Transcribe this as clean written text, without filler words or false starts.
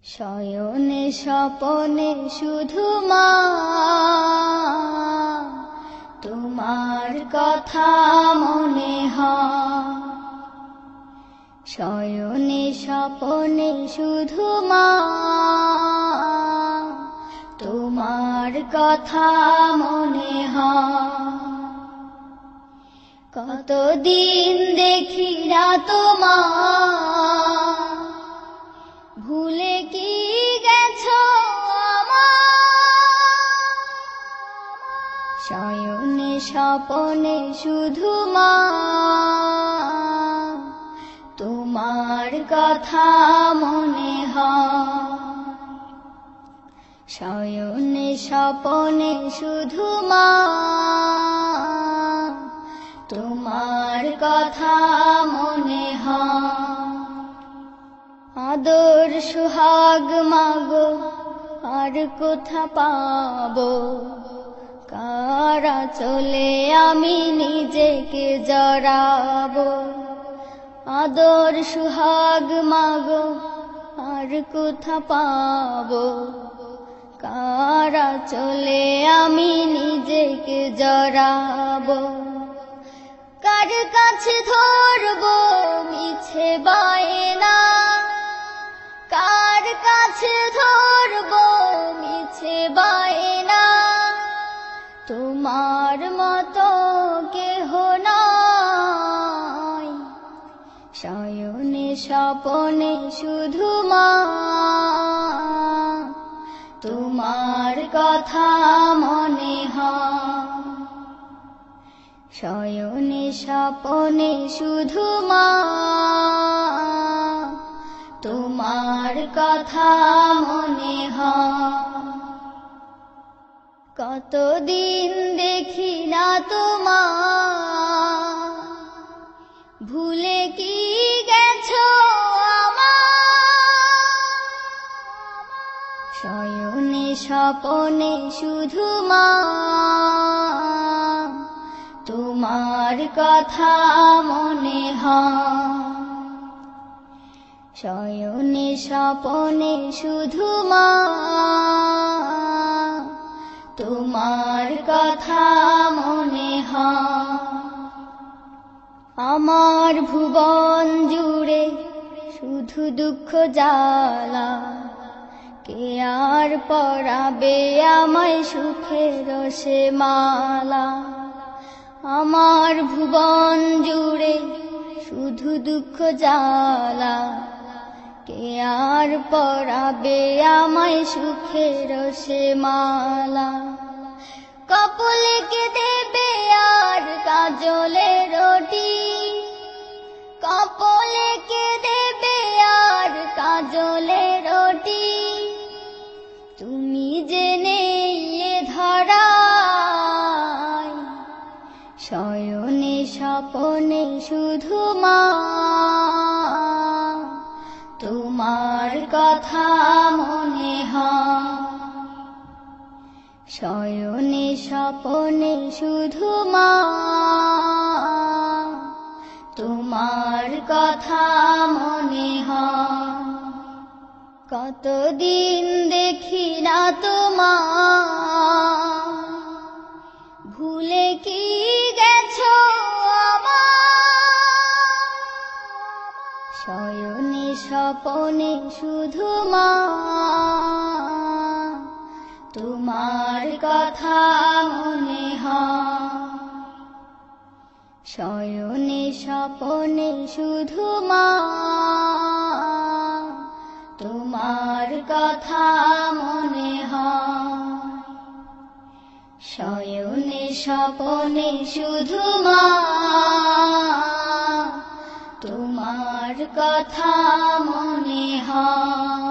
শয়নে স্বপনে শুধু মা তোমার কথা মনে হয়। শয়নে স্বপনে শুধু মা তোমার কথা মনে হয়। কতদিন দেখি না তোমার, ভুলে কি গেছো আমার। শয়নে স্বপনে শুধু মা তোমার কথা মনে হয়। শয়নে স্বপনে শুধু মা তোমার কথা মনে হয়। আদর সুহাগ মাগো আর কোথা পাবো, কারা চলে আমি নিজেকে জড়াবো। আদর সুহাগ মাগো আর কোথা পাবো, কারা চলে আমি নিজেকে জড়াবো। কার কাছে ধরবো মিছে বায়না, কার কাছে ধরবো মিছে বায়না। তোমার মতো কেহ নাই। শয়নে স্বপনে শুধু মা তোমার কথা মনে হয়। শয়নে স্বপনে শুধু মা তোমার কথা মনে হয়। কতদিন দেখি না তোমার, ভুলে কি গেছো আমার। শয়নে স্বপনে শুধু মা তোমার কথা মনে হয়। শয়নে স্বপনে শুধু মা তোমার কথা মনে হয়। আমার ভুবন জুড়ে শুধু দুঃখ জ্বালা, কে আর পরাবে আমায় সুখের সে মালা। আমার ভুবন জুড়ে শুধু দুঃখ জ্বালা, কে আর পরাবে আমায় সুখের সে মালা। কপালে কে দেবে আর কাজলে রুটি, কপালে কে দেবে আর কাজলে রুটি। তুমি জেনে ধরায়। শয়নে স্বপনে শুধু মা তোমার কথা মনে হয়। শয়নে স্বপনে শুধু মা তোমার কথা মনে হয়। কতদিন দেখি না তোমার, ভুলে কি গেছো আমার। শয়নে স্বপনে শুধু মা তোমার কথা মনে হয়। শয়নে স্বপনে শুধু মা তোমার কথা মনে হয়। শয়নে স্বপনে শুধু মা তোমার কথা মনে হয়।